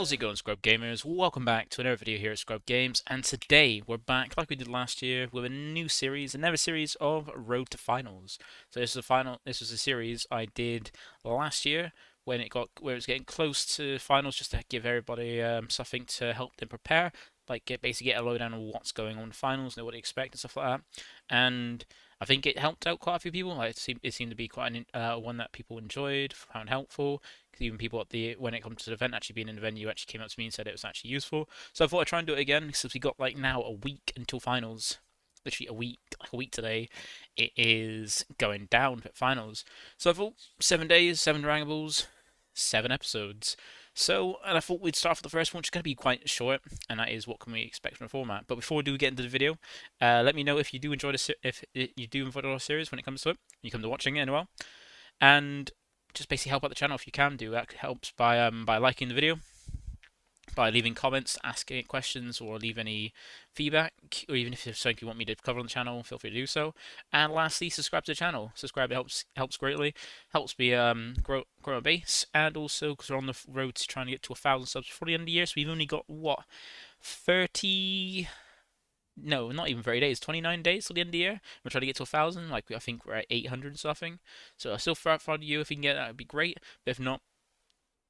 How's it going, Scrub Gamers? Welcome back to another video here at ScrubGames, and today we're back like we did last year with a new series, another series of Road to Finals. So this was a series I did last year when it was getting close to finals, just to give everybody something to help them prepare, like basically get a lowdown on what's going on in the finals, know what to expect and stuff like that. And I think it helped out quite a few people. Like, it seemed to be quite one that people enjoyed, found helpful. Because even people when it comes to the event, actually being in the venue, actually came up to me and said it was actually useful. So I thought I'd try and do it again, since we got like now a week until finals. Literally a week, like a week today, it is going down for finals. So I thought 7 days, 7 rankables, 7 episodes. So, and I thought we'd start for the first one, which is going to be quite short, and that is what can we expect from the format. But before we do get into the video, let me know if you do enjoy if you do enjoy the series when it comes to it. You come to watching it as well, and just basically help out the channel if you can do. That helps by liking the video, by leaving comments, asking questions, or leave any feedback, or even if there's something you want me to cover on the channel, feel free to do so. And lastly, subscribe to the channel. Subscribe, it helps greatly, helps me grow a base, and also because we're on the road to trying to get to 1,000 subs before the end of the year. So we've only got what 30. No, not even 30 days. 29 days till the end of the year. We're trying to get to 1,000. Like I think we're at 800 something. So I still far from you. If you can get that, would be great. But if not,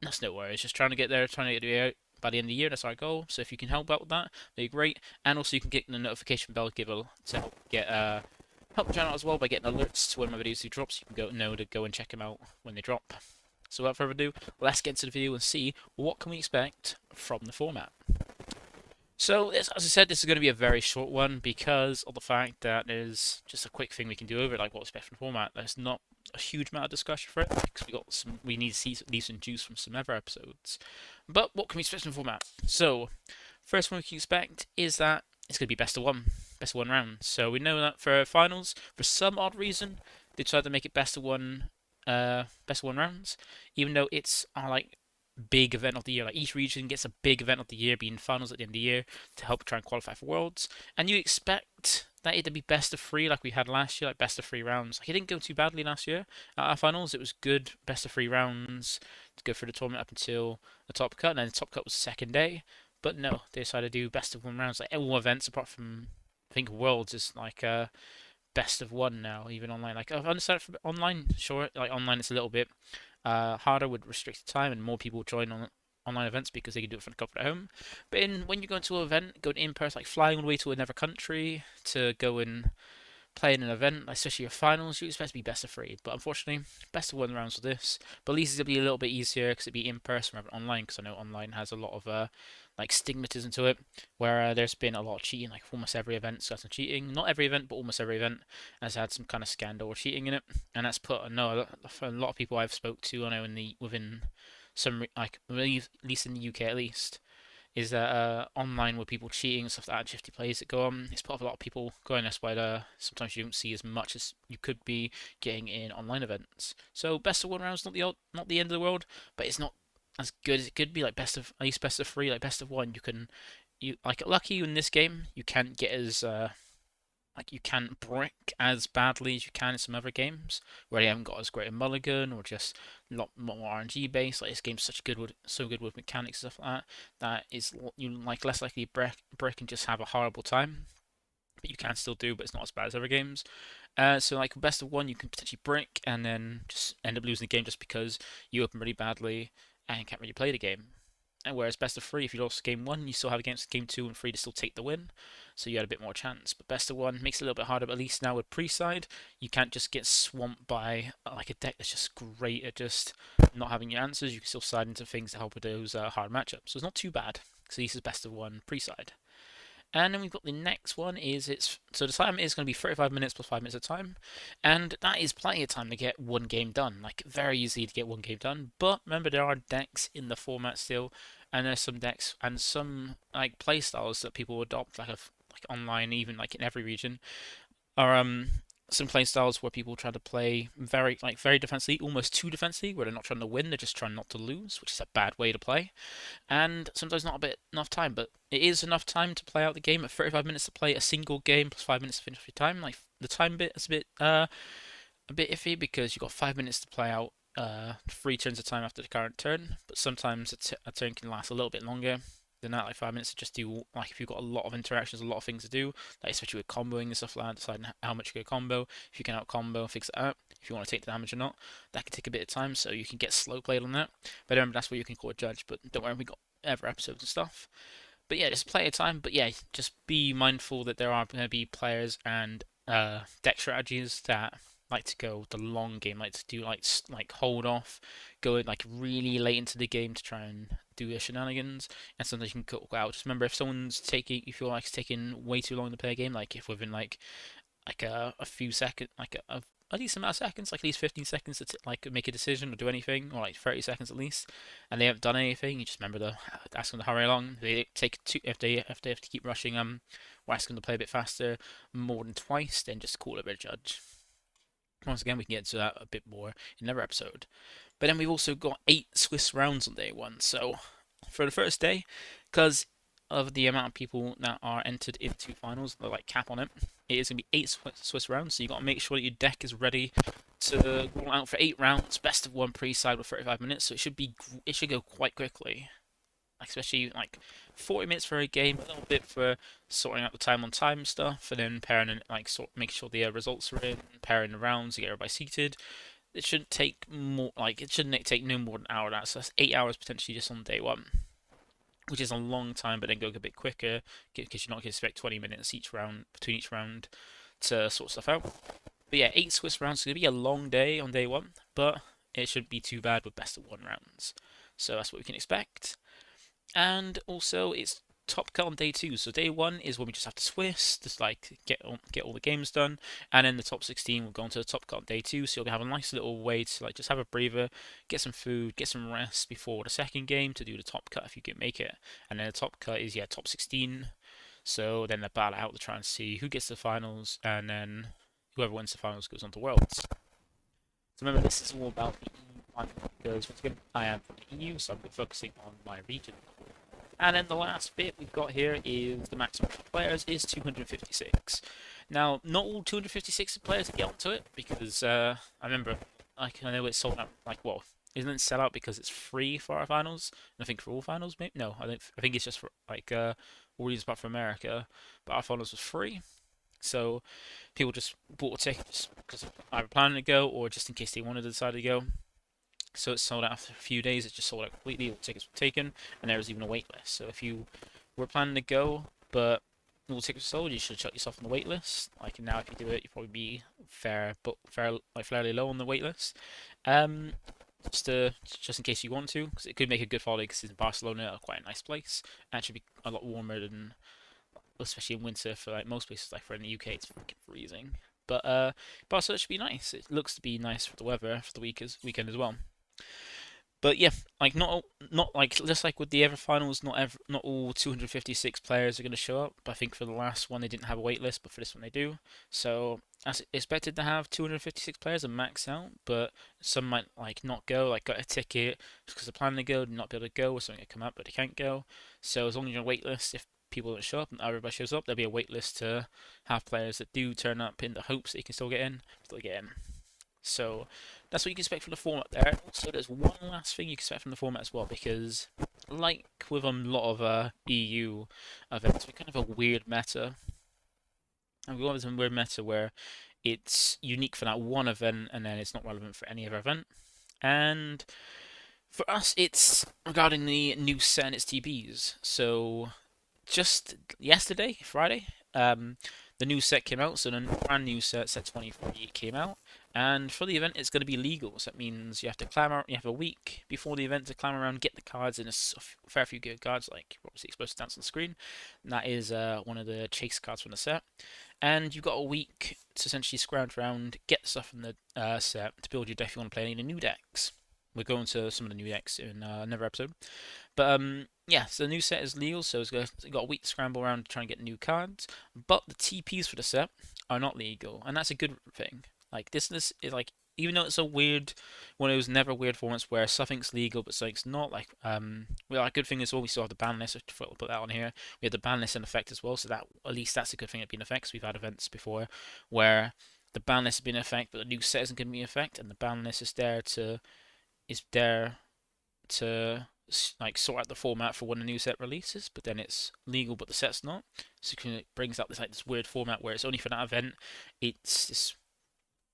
that's no worries. Just trying to get there, trying to get out by the end of the year. That's our goal. So if you can help out with that, that'd be great. And also you can get the notification bell to help get help the channel as well by getting alerts to when my videos do drop. So you can know to go and check them out when they drop. So without further ado, let's get into the video and see what can we expect from the format. So, as I said, this is going to be a very short one because of the fact that there's just a quick thing we can do over it, like what's best in format. There's not a huge amount of discussion for it because we need to see decent juice from some other episodes. But what can we expect in format? So, first one we can expect is that it's going to be best of one round. So we know that for finals, for some odd reason, they decided to make it best of one rounds, even though it's like big event of the year. Like each region gets a big event of the year, being finals at the end of the year to help try and qualify for Worlds. And you expect that it to be best of three, like we had last year, like best of 3 rounds. Like it didn't go too badly last year at our finals. It was good, best of 3 rounds to go through the tournament up until the top cut, and then the top cut was the second day. But no, they decided to do best of 1 rounds. Like all events apart from I think Worlds is like best of one now, even online. Like I've understood for online, sure, like online it's a little bit harder with restricted time and more people join on online events because they can do it from the comfort at home. But when you go into an event, going in person, like flying all the way to another country to go and play in an event, especially your finals, you expect to be best of three. But unfortunately, best of 1 rounds with this. But at least it'll be a little bit easier because it'll be in person rather than online. Because I know online has a lot of like stigmatism to it, where there's been a lot of cheating. Like almost every event's got some cheating. Not every event, but almost every event has had some kind of scandal or cheating in it, and that's put for a lot of people I've spoke to. I know within some like at least in the UK at least, is that online with people cheating and stuff like that, 50 plays that go on, it's put off a lot of people going. That's why sometimes you don't see as much as you could be getting in online events. So best of 1 round is not the end of the world, but it's not as good as it could be. Like at least best of three, like best of one. You like lucky in this game, you can't get as like you can't brick as badly as you can in some other games where they haven't got as great a mulligan or just a lot more RNG based. Like this game's so good with mechanics and stuff like that, that is you like less likely to brick and just have a horrible time. But you can still do, but it's not as bad as other games. So like best of one, you can potentially brick and then just end up losing the game just because you open really badly and can't really play the game. And whereas best of three, if you lost game one, you still have against game two and three to still take the win, so you had a bit more chance. But best of one makes it a little bit harder. But at least now with Preside, you can't just get swamped by like a deck that's just great at just not having your answers. You can still side into things to help with those hard matchups. So it's not too bad. So this is best of one Preside. And then we've got the next one so the time is going to be 35 minutes plus 5 minutes of time, and that is plenty of time to get one game done. Like very easy to get one game done. But remember, there are decks in the format still, and there's some decks and some like playstyles that people adopt, like online, even like in every region, are some playstyles where people try to play very defensively, almost too defensively, where they're not trying to win, they're just trying not to lose, which is a bad way to play. And sometimes not enough time, but it is enough time to play out the game. At 35 minutes to play a single game plus 5 minutes to finish your time. Like the time bit is a bit iffy because you've got 5 minutes to play out 3 turns of time after the current turn, but sometimes a turn can last a little bit longer than that, like 5 minutes to just do, like if you've got a lot of interactions, a lot of things to do, like especially with comboing and stuff like that, deciding how much you're going to combo, if you can out combo, fix it out, if you want to take the damage or not, that can take a bit of time, so you can get slow played on that. But remember, that's where you can call a judge, but don't worry, we got ever episodes and stuff. But yeah, just play at a time. But yeah, just be mindful that there are going to be players and deck strategies that like to go the long game, like to do like hold off, go like really late into the game to try and do their shenanigans, and sometimes you can go out. Just remember, if someone's taking, you feel like it's taking way too long to play a game, like if within like a few seconds, like a decent amount of seconds, like at least 15 seconds to like make a decision or do anything, or like 30 seconds at least, and they haven't done anything, you just remember to ask them to hurry along. They take two if they have to keep rushing or ask them to play a bit faster more than twice, then just call it a judge. Once again, we can get into that a bit more in another episode. But then we've also got 8 Swiss rounds on day one. So for the first day, because of the amount of people that are entered into finals, the like cap on it, it is going to be 8 Swiss rounds. So you got to make sure that your deck is ready to roll out for 8 rounds, best of 1 Preside with 35 minutes. So it should go quite quickly. Like especially like 40 minutes for a game, a little bit for sorting out the time on time stuff, and then pairing and like making sure the results are in, pairing the rounds to get everybody seated. It shouldn't take more, like it shouldn't take no more than an hour. So that's 8 hours potentially just on day one, which is a long time, but then go a bit quicker because you're not going to expect 20 minutes each round between each round to sort stuff out. But yeah, 8 Swiss rounds is going to be a long day on day one, but it shouldn't be too bad with best of 1 rounds. So that's what we can expect. And also, it's top cut on day 2. So day 1 is when we just have to Swiss, just like get all the games done, and then the top 16 will go on to the top cut on day 2. So you'll have a nice little way to like just have a breather, get some food, get some rest before the second game to do the top cut if you can make it. And then the top cut is top 16. So then they battle out to try and see who gets the finals, and then whoever wins the finals goes on to Worlds. So remember, this is all about the EU final because once again, I am from the EU, so I'm focusing on my region. And then the last bit we've got here is the maximum for players is 256. Now, not all 256 players get onto it because I remember, I know it's sold out. Like, well, isn't it sell out because it's free for our finals? And I think for all finals, maybe no. I think it's just for like all regions apart from America. But our finals was free, so people just bought a ticket just because either planning to go or just in case they wanted to decide to go. So it's sold out after a few days. It just sold out completely. All tickets were taken, and there was even a wait list. So if you were planning to go, but all tickets were sold, you should shut yourself on the wait list. Like now, if you do it, you'll probably be fairly low on the wait list. Um, just in case you want to, because it could make a good holiday. Because it's in Barcelona, quite a nice place. Actually, be a lot warmer than, especially in winter for like most places. Like for in the UK, it's freaking freezing. But Barcelona should be nice. It looks to be nice for the weather for the weekend as well. But yeah, like not like just like with the ever finals, not all 256 players are going to show up. But I think for the last one they didn't have a wait list, but for this one they do. So as expected to have 256 players and max out, but some might like not go, like got a ticket just because they're planning to go, not be able to go, or something to come up but they can't go. So as long as you're on a wait list, if people don't show up and everybody shows up, there'll be a wait list to have players that do turn up in the hopes that you can still get in, So that's what you can expect from the format there. Also, there's one last thing you can expect from the format as well, because like with a lot of EU events, we kind of a weird meta. And we've got a weird meta where it's unique for that one event, and then it's not relevant for any other event. And for us, it's regarding the new set and its TBs. So just yesterday, Friday, the new set came out. So the brand new set 23, came out. And for the event, it's going to be legal. So that means you have to clamor. You have a week before the event to clamor around, get the cards, and a fair few good cards, like obviously Explosive Dance on the screen. And that is one of the chase cards from the set. And you've got a week to essentially scrounge around, get the stuff from the set to build your deck if you want to play any of the new decks. We'll go into some of the new decks in another episode. But yeah, so the new set is legal, so it's got a week to scramble around to try and get new cards. But the TPs for the set are not legal, and that's a good thing. Like this is like, even though it's a weird one of those never weird formats where something's legal but something's not. Like well, a good thing is well, we still have the ban list. I'll put that on here. We have the ban list in effect as well, so that at least that's a good thing to be in effect. 'Cause we've had events before where the ban list has been in effect, but the new set isn't going to be in effect, and the ban list is there to is there to like sort out the format for when a new set releases, but then it's legal, but the set's not. So it brings up this weird format where it's only for that event. It's this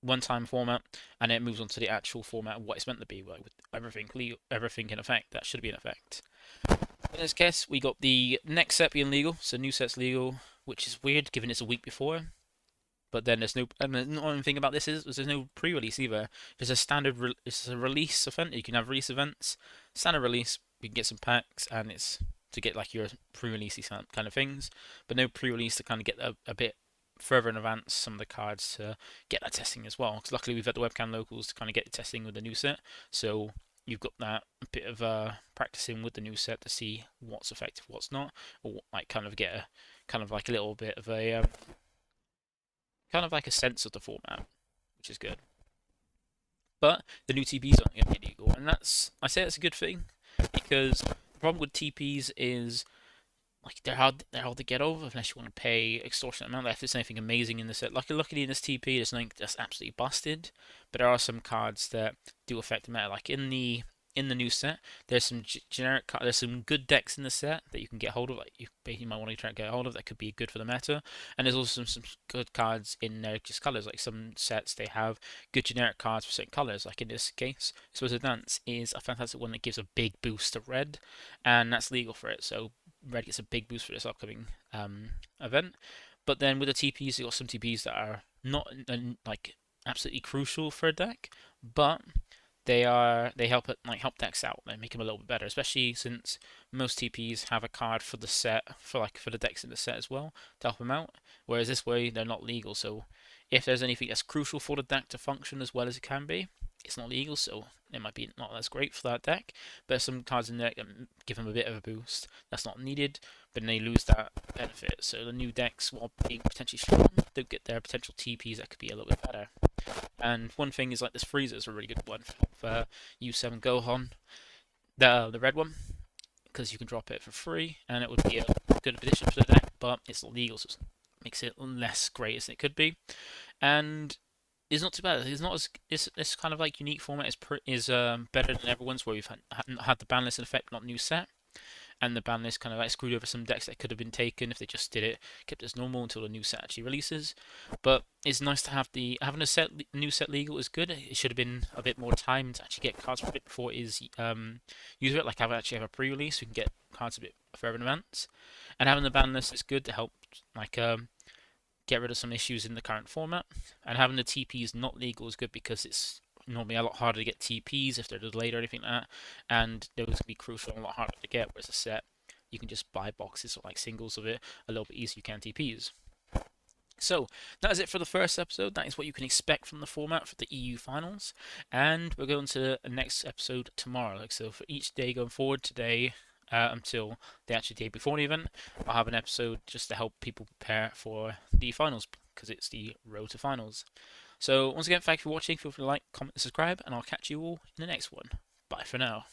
one-time format, and it moves on to the actual format of what it's meant to be, like with everything legal, everything in effect that should be in effect. In this case, we got the next set being legal, so new set's legal, which is weird given it's a week before. But then there's no. And the annoying thing about this is there's no pre-release either. It's a standard. It's a release event. You can have release events, standard release. You can get some packs, and it's to get like your pre-release kind of things. But no pre-release to kind of get a bit further in advance some of the cards to get that testing as well. Because luckily we've had the webcam locals to kind of get the testing with the new set. So you've got that bit of practicing with the new set to see what's effective, what's not, or like kind of get a kind of like a little bit of a kind of like a sense of the format, which is good. But the new TPs aren't going to be legal, and I say that's a good thing because the problem with TPs is like they're hard to get over unless you want to pay extortionate amount. If there's anything amazing in the set, luckily in this TP, there's nothing that's absolutely busted, but there are some cards that do affect the meta. Like in the new set, there's some generic there's some good decks in the set that you can get hold of. Like you basically might want to try and get hold of that could be good for the meta. And there's also some good cards in there just colors. Like some sets they have good generic cards for certain colors. Like in this case, Supposed Dance is a fantastic one that gives a big boost to red, and that's legal for it. So red gets a big boost for this upcoming event. But then with the TPs, you got some TPs that are not like absolutely crucial for a deck, but they help decks out. They make them a little bit better, especially since most TPs have a card for the set for the decks in the set as well to help them out. Whereas this way they're not legal. So if there's anything that's crucial for the deck to function as well as it can be, it's not legal. So it might be not as great for that deck. But there's some cards in there that give them a bit of a boost that's not needed, but then they lose that benefit. So the new decks, while being potentially strong, don't get their potential TPs that could be a little bit better. And one thing is like this Freezer is a really good one for U7 Gohan, the red one, because you can drop it for free, and it would be a good addition to the deck, but it's not legal, so it makes it less great as it could be. And it's not too bad. It's not as this kind of like unique format is better than everyone's, where we've had the ban list in effect, not new set. And the ban list kind of like screwed over some decks that could have been taken if they just did it, kept it as normal until the new set actually releases. But it's nice to have having a new set legal is good. It should have been a bit more time to actually get cards for it before it is use it. Like have a pre-release, so we can get cards a bit further in advance. And having the ban list is good to help like get rid of some issues in the current format. And having the TPs not legal is good because it's normally a lot harder to get TPs if they're delayed or anything like that, and those can be crucial and a lot harder to get. Whereas a set, you can just buy boxes or like singles of it a little bit easier. You can TPs. So that is it for the first episode. That is what you can expect from the format for the EU finals, and we're going to the next episode tomorrow. Like so, for each day going forward today. Until the actual day before the event, I'll have an episode just to help people prepare for the finals because it's the road to finals. So once again, thank you for watching. Feel free to like, comment, and subscribe, and I'll catch you all in the next one. Bye for now.